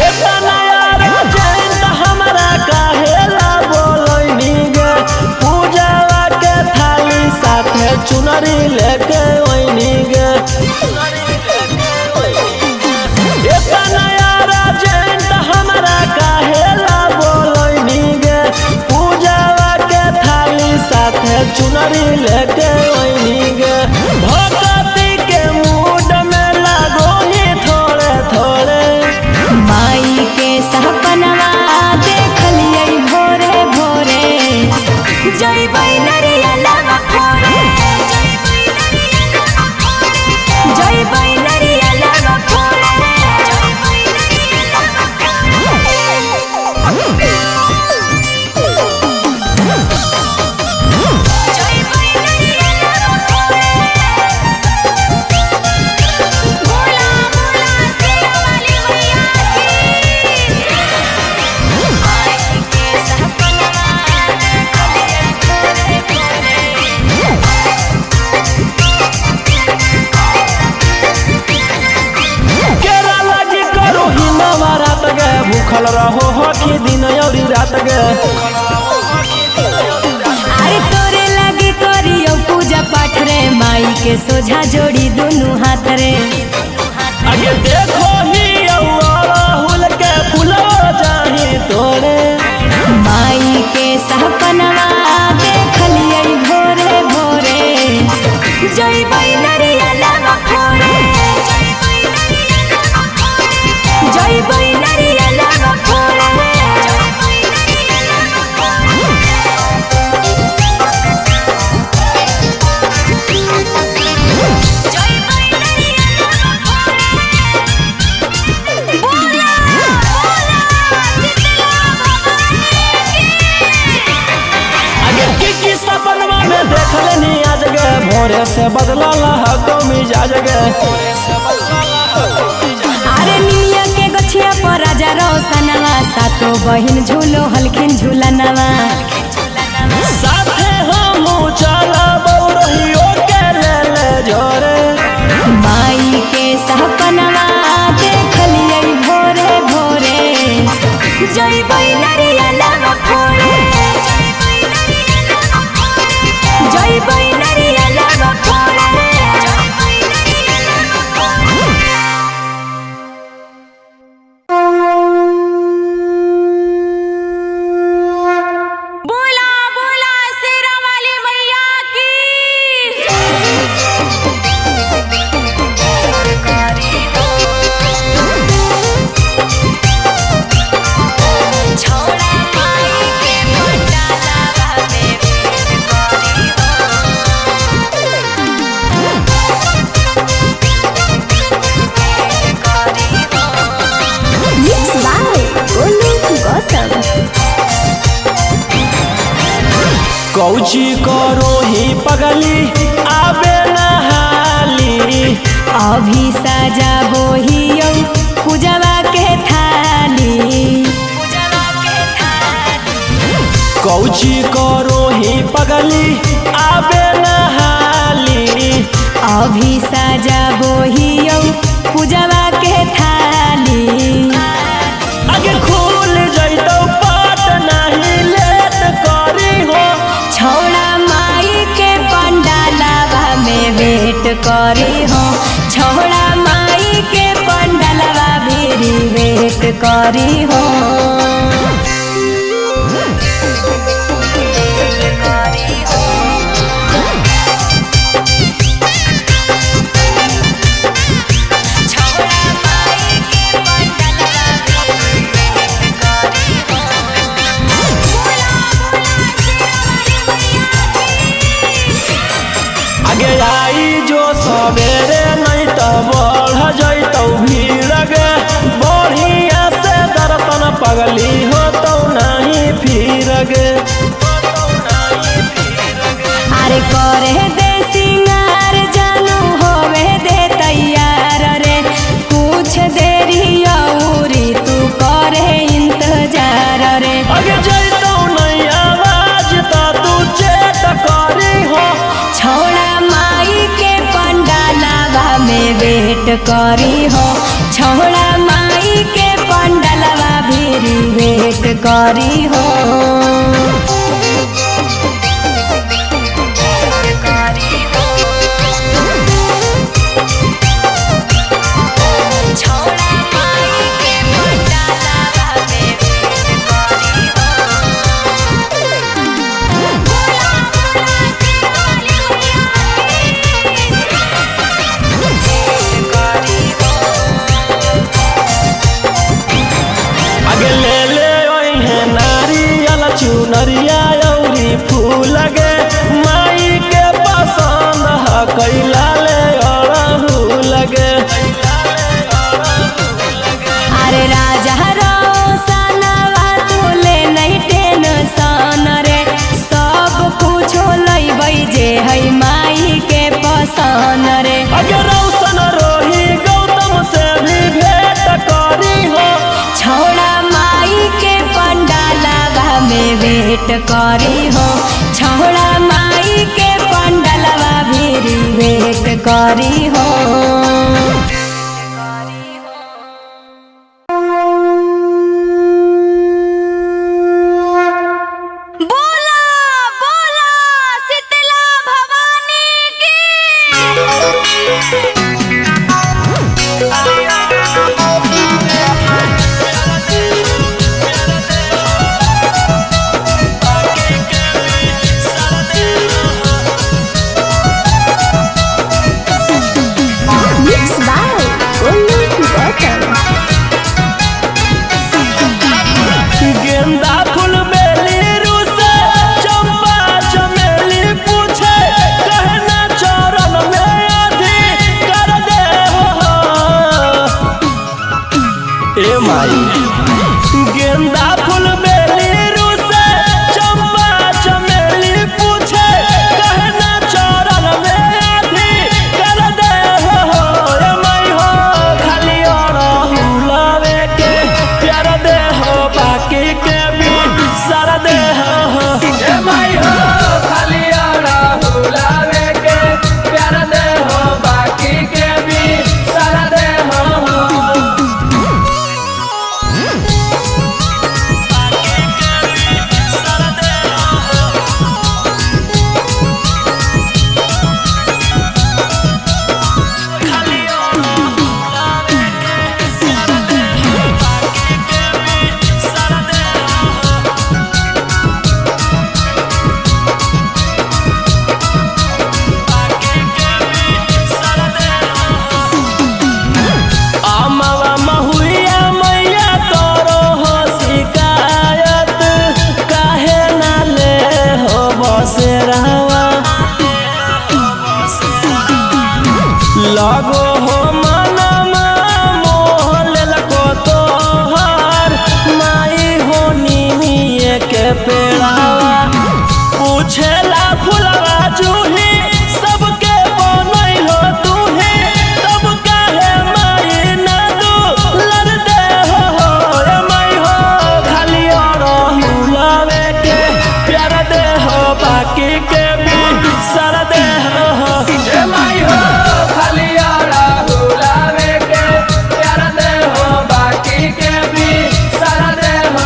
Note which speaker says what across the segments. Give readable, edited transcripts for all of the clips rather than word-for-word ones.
Speaker 1: इतना अर्जेंट हमरा काहेला बोलनी गे पूजावा के थाली साथे चुनरी लेके ओइनी गे इतना अर्जेंट हमरा काहेला बोलनी गे पूजावा के थाली साथे चुनरी लेके ओइनी गे भक्ति के मूड में लागो ही थोड़े थोड़े
Speaker 2: माई के सपनवा देखलियै भोरे भोरे जइबै नरियलवा फोड़े जइबै नरियलवा फोड़े
Speaker 1: भूखल रहो हो कि दिन औरी रात गे
Speaker 2: अरे तोरे लगे करियो पूजा पाठ रे माई के सोझा जोड़ी दोनों हाथ रे
Speaker 1: आगे देखो ही अड़हुल के फूलवा जाही तोरे
Speaker 2: माई के सपनवा देखलियै भोरे भोरे जइबै नरियलवा फोड़े जइबै नरियलवा फोड़े
Speaker 1: सपनवा में देखलनी आज गे भोरे से बदलल हको मिजाज गे
Speaker 2: अरे निमिया के गछिया पर राजा रोशनवा सातो बहिन झूलो हलखिन झूलनवा
Speaker 1: साथे हम चलब रहियो के ले जोरे
Speaker 2: माई के सपनवा देखलियै भोरे भोरे जइबै नरियलवा फोड़े जइबै नरियलवा फोड़े बोला बोला शेरा वाली मैया की छोड़ा माई के पंडालवा में करी
Speaker 1: कौची करो ही पगली आबे नहाली
Speaker 2: अभी सजाबो हियौ पूजवा के थाली
Speaker 1: कौची करो ही पगली आबे नहाली
Speaker 2: अभी सजाबो हियौ पूजवा के थाली
Speaker 1: आगे खुल जइतो पाट नहीं लेट करी हो
Speaker 2: छौड़ा माई के पंडालवा में वेट करी हो छौड़ा माई के पंडालवा भी वेट करी हो
Speaker 1: आगे आई जो सवेरे नहीं तो बढ़ जइतो भीड़ गे बढ़िया से दर्शन पगली हो तो नहीं फिर गे
Speaker 2: अरे करे दे सिंगार जानू होवे दे तैयार रे कुछ देरी औरी तू करे इंतजार रे
Speaker 1: आगे जइतो नहीं आवाज तो तू चेत करी हो
Speaker 2: छौड़ा माई के पंडालवा में वेट करी हो छौड़ा माई के पंडाल भेंट करी हो।
Speaker 1: चुनरिया अउरी फूल गे माई के पसंद ह कैला ले अड़हुल गे।
Speaker 2: अरे राजा रोशनवा तू ले नहीं टेंशन रे, सब कुछ लइबै जे है माई के पसंद रे।
Speaker 1: अगर रोशन रोही गौतम से भी भेंट करी हो,
Speaker 2: छौड़ा माई के पंडालवा में भेंट करी हो, छौड़ा माई के पंडालवा भी भेंट करी हो।
Speaker 1: गेंदा फूल बेली रूसे चंपा चमेली पूछे कहना चरण में आधी कर दे हो। ए माई गेंदा फूल बेली रूसे चंपा चमेली पूछे कहना चरण में आधी कर दे हो। ए माई हो खाली अड़हुलवे के प्यार दे हो, बाकी के भी सारा दे हो। ए माई हो खाली अड़हुलवे के प्यार दे हो, बाकी के भी सारा दे हो। लगो हो मनमा मोह लेलको तोहर माई हो निमिये के पेड़ावा पूछेला फुलवा जूही सबके बनैलो तूही, तब काहे माई ना दुलर दे हो। ए माई हो खाली अड़हुलवे के प्यार दे हो, बाकी के भी सारा दे हो। ए माई हो खाली अड़हुलवे के प्यार दे हो, बाकी के भी सारा दे हो।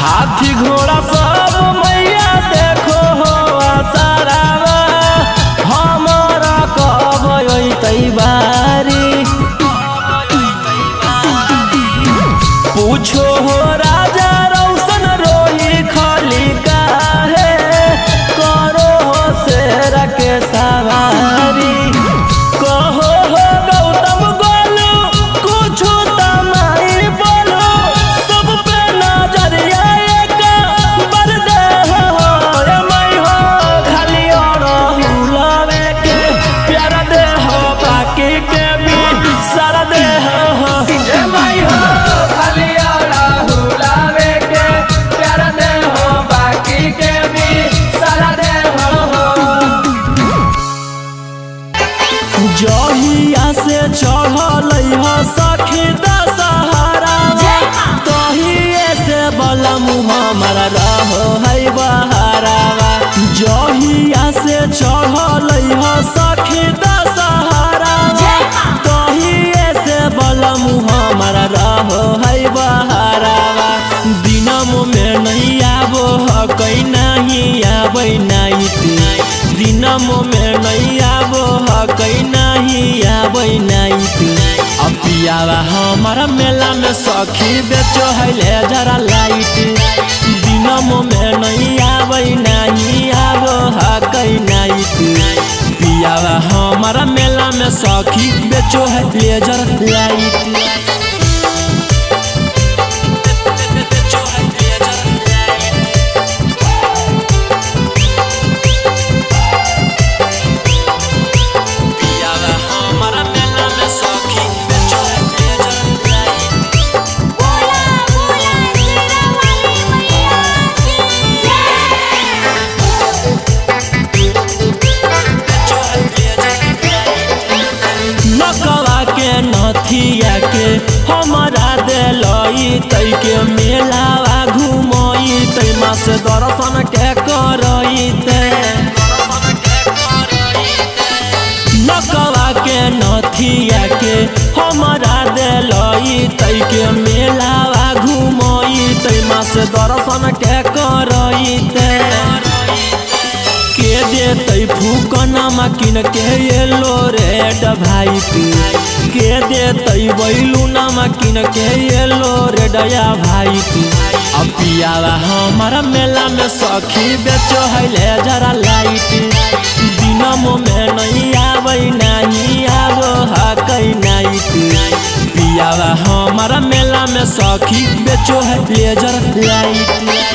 Speaker 1: हाथी घोड़ा सब मैया देखो हो आसारावा, हमारा कब अइतै बारी। पूछो हो राजा रोशन रोही खाली काहे करो हो शेर के सवारी। कहो हो गौतम गोलू कुछ तमाई बोलो, सब पे नजरिया एक बर दे हो। ए माई हो खाली अड़हुलवे के प्यार दे हो, बाकी के भी सारा दे हो। ए माई हो खाली अड़हुलवे के प्यार दे हो, बाकी के भी सारा दे हो। जहिया से चढ़ल सखी दशहरा चढ़ल ह सखी दशहरा कहिए से बलम हमारा रहो है बहरावा दिनम में नहीं आबो ह कहीं नहीं आबै नाइट दिनम में नहीं आबो ह कहीं नहीं आबै नाइट अब पियावा हमारा मेला में सखी बेचो है ले जरा लाइट दिनम में नहीं आबै नहीं आबो ह कहीं नाइट पियावा हमारा मेला में सखी बेचो है लेजर लाइट नथिया के हमारा दिलई तई के मेलावा घुमई तई माँ से दर्शन के करई नकवा के नथिया के हमारा दिलई तई के मेलावा घुमई तई माँ से दर्शन के करई के देते फूकना किन के येलो रेड भाइट के देते बैलूना किन के येलो रेड या भाइट अब पियावा हमारा मेला में सखी बेचो है ले जरा लाइट दिनम में नहीं आबै नहीं आबो ह कहीं नाइट पियावा हमारा मेला में सखी बेचो है लेजर लाइट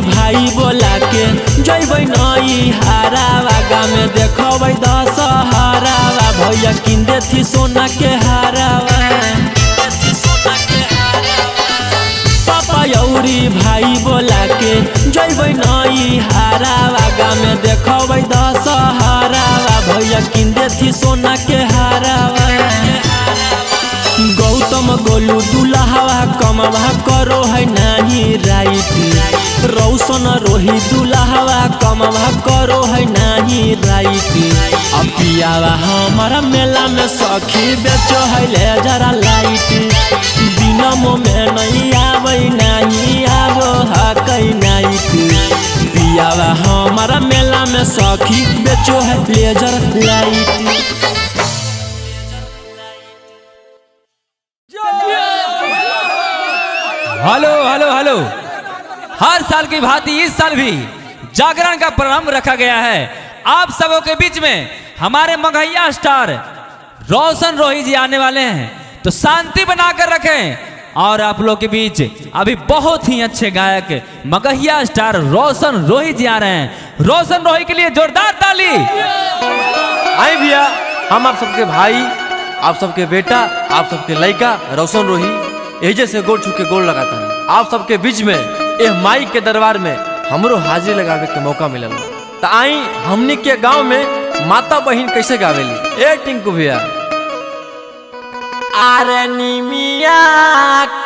Speaker 1: भाई बोला के जैबै नई हारावा में देखबै दशहरावा भैया किन देथी सोना के हारावा पापा यौरी भाई बोला के जैबै नई हारावा में देखबै दशहरावा भैया किन देथी सोना के हारावा गौतम गोलू दुल्हावा कमवा करो है नहीं राइट रौशन रोही दुल्हावा कमवा करो है नहीं राइट अब पियावा हमारा मेला में सखी बेचो है ले जरा लाइट दिनम में नहीं आबै नहीं आबो ह कहीं नाइट पियावा हमारा मेला में सखी बेचो है laser light
Speaker 3: hello hello hello हर साल की भांति इस साल भी जागरण का प्रारंभ रखा गया है। आप सबों के बीच में हमारे मगहिया स्टार रोशन रोही जी आने वाले हैं, तो शांति बनाकर रखें। और आप लोग के बीच अभी बहुत ही अच्छे गायक मगहिया स्टार रोशन रोही जी आ रहे हैं। रोशन रोही के लिए जोरदार ताली।
Speaker 4: आई भैया, हम आप सबके भाई, आप सबके बेटा, आप सबके लड़का रोशन रोही यही जैसे गोल छू के गोल लगाता है। आप सबके बीच में यह माई के दरबार में हमरो हाजिर लगावे के मौका मिलल। तो आई हमनी के गांव में माता बहन कैसे गावेली। ए टिंकू भैया,
Speaker 1: आरे निमिया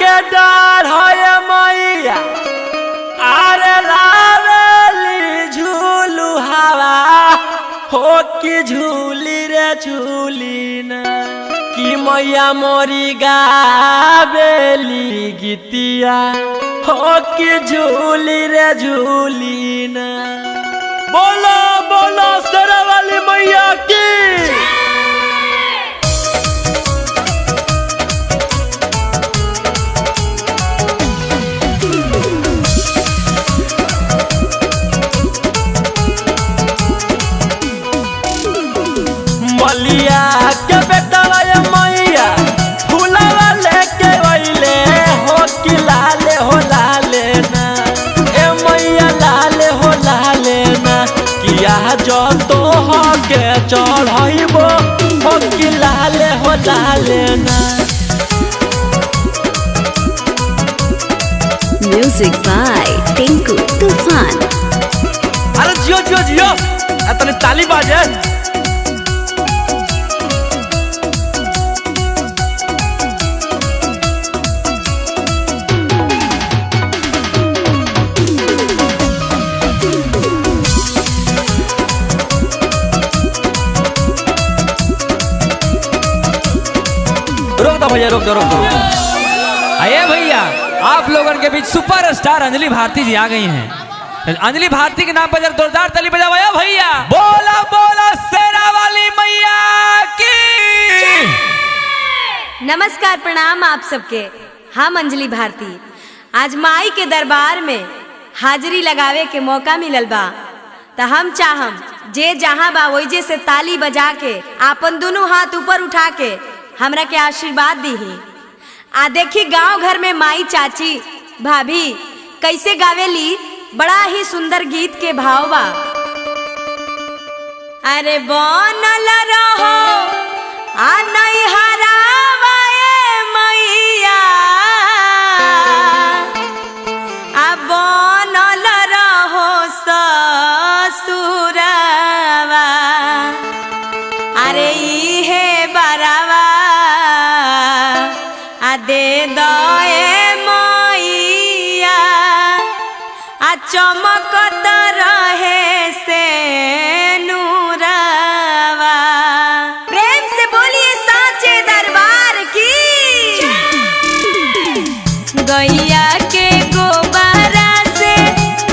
Speaker 1: के डाढ़ है मैया, आरे लावेली झूलू हवा हो कि झूली रे झूली ना, कि मैया मोरी गावेली गीतिया हो कि झूली रे झूली ना। बोलो बोलो शेरावाली मैया की। मलिया के बेटा मैया फूलवा लेके वैले हो कि लाले हो लाले ना, ए मैया लाले हो लाले ना, किया जो तो हो के चढ़ाइबो
Speaker 5: Music by Tinku Tufan.
Speaker 4: अरे जियो जियो जियो तने ताली बाजे। रोक दो भैया, रोक दो, रोक दो।
Speaker 3: आइए भैया, आप लोगों के बीच सुपर स्टार अंजलि भारती जी आ गई हैं। अंजलि भारती के नाम पर जरा जोरदार ताली बजाओ भैया। बोला बोला शेरा वाली मैया की।
Speaker 2: नमस्कार, प्रणाम आप सबके। हम अंजलि भारती आज माई के दरबार में हाजिरी लगावे के मौका मिलल बा, त हम चाहम जे जहाँ बा वही से ताली बजा के आपन दोनों हाथ ऊपर उठा के हमरा के आशीर्वाद दीही। आ देखी गांव घर में माई, चाची, भाभी कैसे गावेली, बड़ा ही सुंदर गीत के भाव बा। अरे बनल रहो आ नहीं हरावा ए मैया, आ बनल रहो ससुरवा, अरे इहे बरावा आ दे दए मैया, आ चमकत रहे से नूरवा। प्रेम से बोलिए साचे दरबार की। गैया के गोबरा से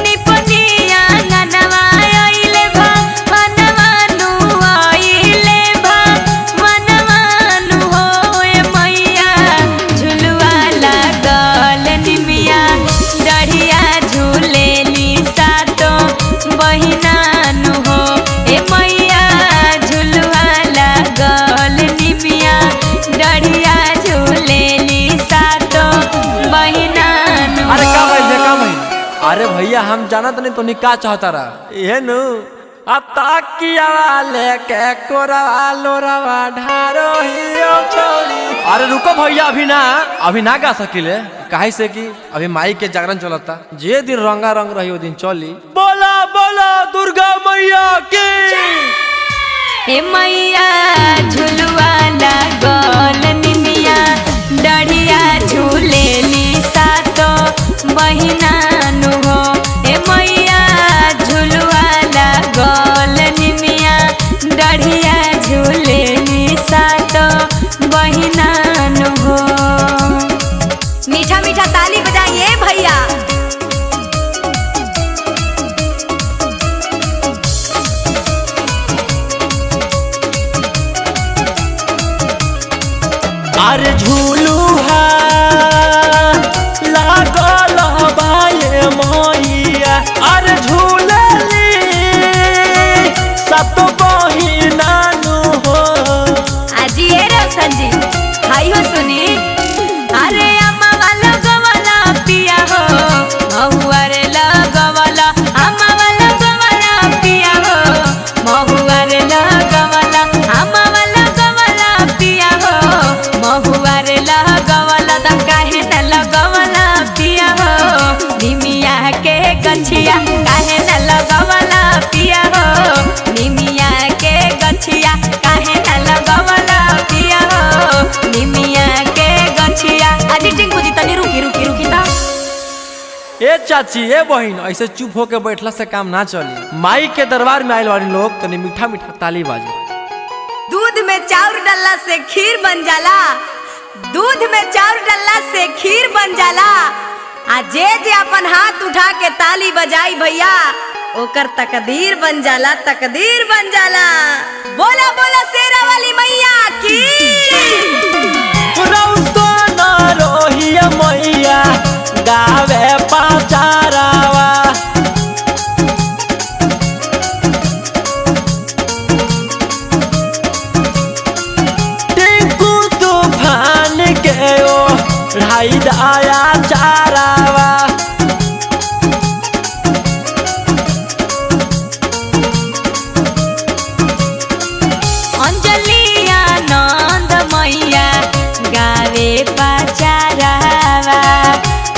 Speaker 2: निपनिया गनवा आइले भा मनवानु, आइले भा मनवानु होए मैया। झुलवा लागल निमिया डढ़िया झूलेली सातो बहिनानु हो ए मैया। झुलवा लागल निमिया डढ़िया झूलेली सातो बहिनानु
Speaker 4: अरे का भाई,
Speaker 2: हो।
Speaker 4: का भाई? अरे भैया हम जानत नहीं तो निका चाहता रहा ये नु ताकिया लेके कोरवा लोरवा ढारो हियो छोड़ी। अरे रुको भैया, अभी ना गा सकिले, काहे से कि अभी माई के जागरण चलता। जे दिन रंगा रंग रही वो दिन चली। बोला बोला दुर्गा मैया की।
Speaker 2: ए मैया झुलवा लागल निमिया डढ़िया झूलेली सातो बहिनानु हो ए मैया। झुलवा लागल निमिया डढ़िया झूलेली सातो बहिनानु हो। मीठा मीठा ताली बजाइए भैया।
Speaker 1: अरे झूलुहा लागल बाये मैया, अरे झूलली सत बहिनानु हो।
Speaker 2: आजी ए रोशन जी, हाई हो सुनी। अरे अम्मा वाला गवाला पिया हो, महुआ रे लगवाला। अम्मा वाला गवाला पिया हो, महुआ रे लगवाला। अम्मा वाला गवाला पिया हो, महुआ रे लगवाला। त काहे न लगवाला पिया हो, निमिया के गछिया काहे न लगवाला पिया हो, निमिया के गछिया काहे न लगवाला पिया हो, निमिया के गछिया। अजी टिंकू जी तनी रुकी रुकी रुकी ता।
Speaker 4: ए चाची, ए बहिन, ऐसे चुप होके बैठला से काम ना चली। माई के दरबार में आइल वाली लोग तनी मीठा मीठा ताली बाजे।
Speaker 2: दूध में चाउर डालला से खीर बन जाला, दूध में चाउर डालला से खीर बन जाला। आ जे जे अपन हाथ उठा के ताली बजाई भैया, ओकर तकदीर बन जाला, तकदीर बन जाला। बोला बोला शेरा वाली मैया की।
Speaker 1: रौसन रोहिया मैया गावे पाचारावा। टिंकू तूफान के ओ ढाई दाया चारावा।
Speaker 2: अंजलि आनंद मैया गावे पाचारावा।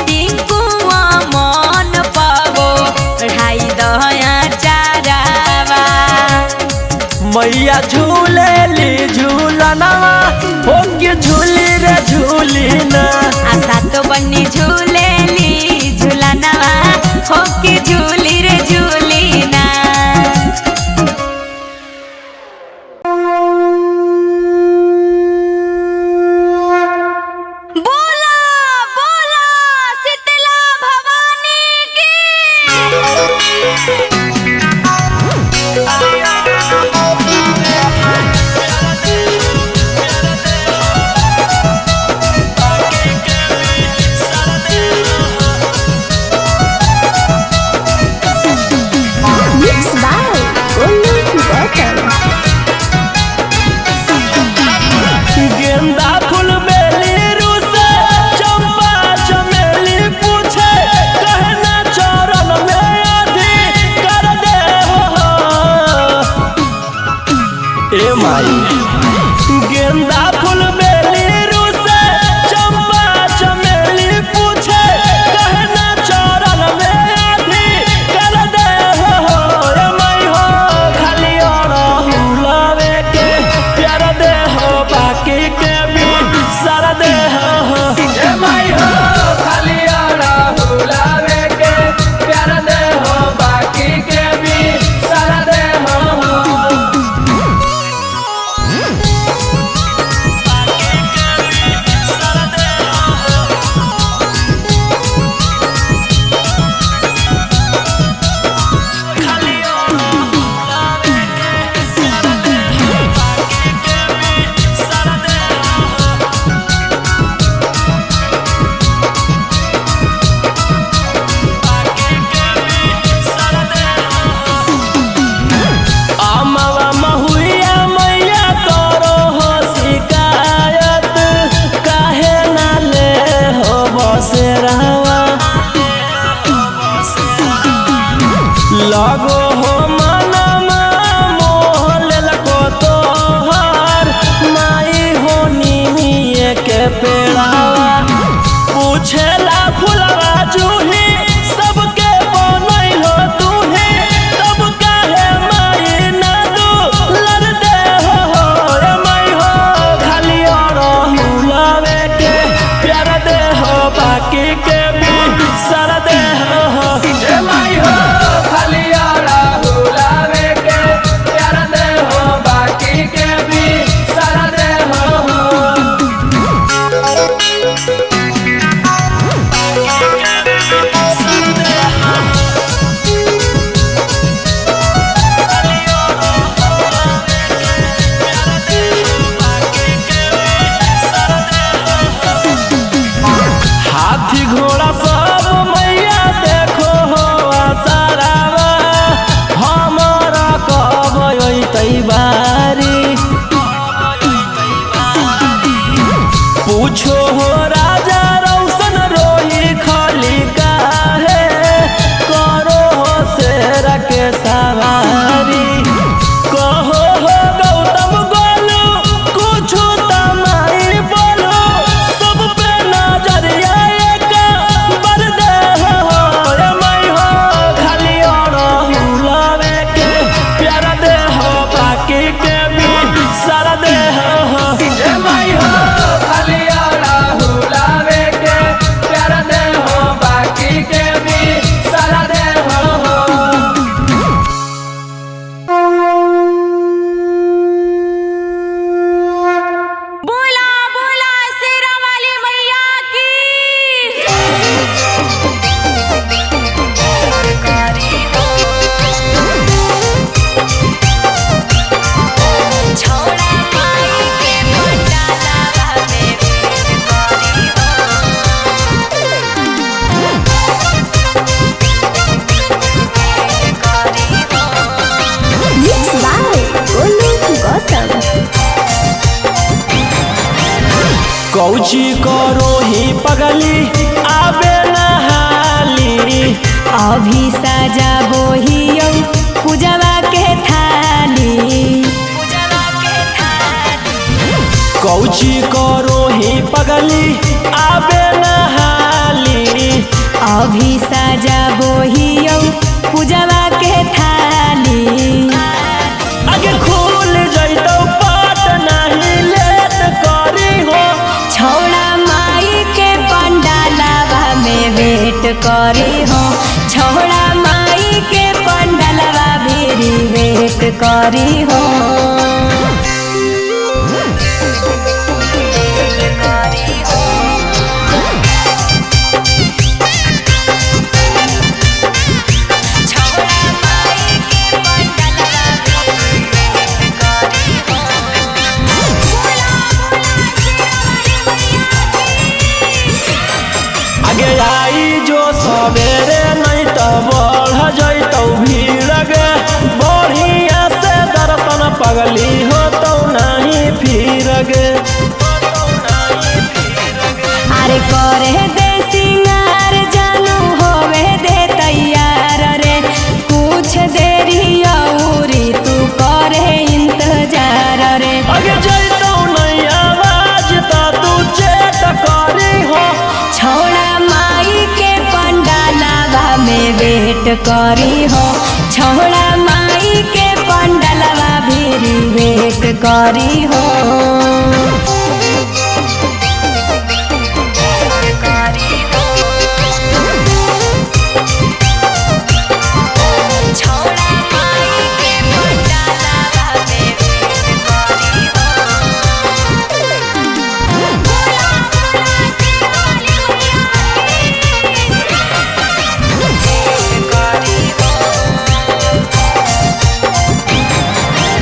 Speaker 2: टिंकू
Speaker 1: मैया झूलेली झूलनवा हो के झूली रे झूली ना।
Speaker 2: आशा तो बन्नी झूलेली झूलनवा हो के झूली रे झूली ना। बोला बोला शीतला भवानी की।
Speaker 5: Mixed by Olu Gautam.
Speaker 1: गेंदा फूल बेली रूसे चंपा चमेली पूछे कहना चरण में आधी कर दे हो। ए माई गेंदा फूल बेली रूसे चंपा चमेली पूछे कहना चरण में आधी कर दे हो। ए माई हो खाली अड़हुलवे के प्यार दे हो बाकी के भी सारा दे हो। ए माई हो खाली अड़हुलवे के प्यार दे हो बाकी के भी सारा दे हो। अमवा महुआ मैया करो हो शिकायत काहे ना ले हो बसेरावा। लगो हो मनमा मोह लेलको तोहर माई हो निमिये के पेड़ावा। पूछेला फुलवा जूही सबके बनई हो तूही तब काहे माई ना दुलर दे हो। ए माई हो खाली अड़हुलवे के प्यार दे हो बाकी के भी सारा दे हो। ए माई हो खाली अड़हुलवे के प्यार दे हो बाकी के भी सारा दे हो। हाथी घोड़ा सब मैया देखो हो आसारावा हमारा कब अइतै बारी। पूछो हो राजा रौशन रोही खली काहे करो हो शेर के सवारी। कहो हो गौतम गोलू कुछ तमाई बोलो सब पे नजरिया एक बर दे हो। ए माई हो खाली अड़हुलवे के प्यार दे हो बाकी के भी सारा दे हो। ए माई हो खाली अड़हुलवे के प्यार दे हो बाकी के भी सारा दे हो।
Speaker 2: बोला बोला शेरा वाली मैया की। छोड़ा माई के पंडाला में भीड़ करी
Speaker 5: Mixed by Olu Gautam.
Speaker 1: कौची करो ही पगली आबे नहाली।
Speaker 2: अभी साजा बोहियो पूजवा के थाली।
Speaker 1: कौची करो ही पगली आबे नहाली।
Speaker 2: अभी साजा बोहियो पूजवा के थाली।
Speaker 1: आगे खोल
Speaker 2: करी हो छोड़ा माई के पंडलवा भीरी वेट करी हो
Speaker 1: आगे आई जो सवेरे नहीं तो बढ़ जैतौ भीड़ गे बढ़िया से दर्शन पगली हो तो नहीं फिर गे
Speaker 2: अरे करे दे सिंगार जानू होवे दे तैयार रे कुछ देरी औरी तू करे इंतजार रे
Speaker 1: आगे जैतौ नहीं आवाज ता तू चेत करी हो
Speaker 2: छोड़ा माई के पंडालवा में वेट करी हो छोड़ा माई के पंडालवा भीरी वेट करी हो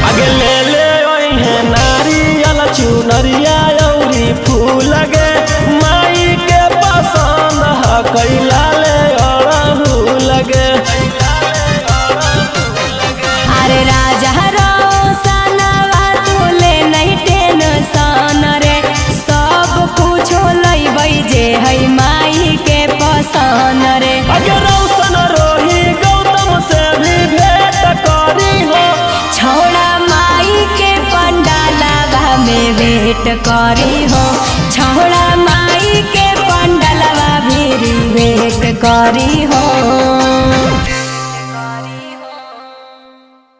Speaker 1: आगे ले ले ओहे नारियल चुनरिया औरी फूल गे माई के पसंद ह कैला ले अड़हुल गे
Speaker 2: अरे राजा रोशनवा तू ले नहीं टेंशन रे सब कुछ लैबै जे है माई के पसंद रे
Speaker 1: आगे रौशन रोही गौतम से भी भेंट करी हो
Speaker 2: छोड़ा माई के पंडालवा में वेट करी हो छोड़ा माई के पंडालवा भीरी वेट करी हो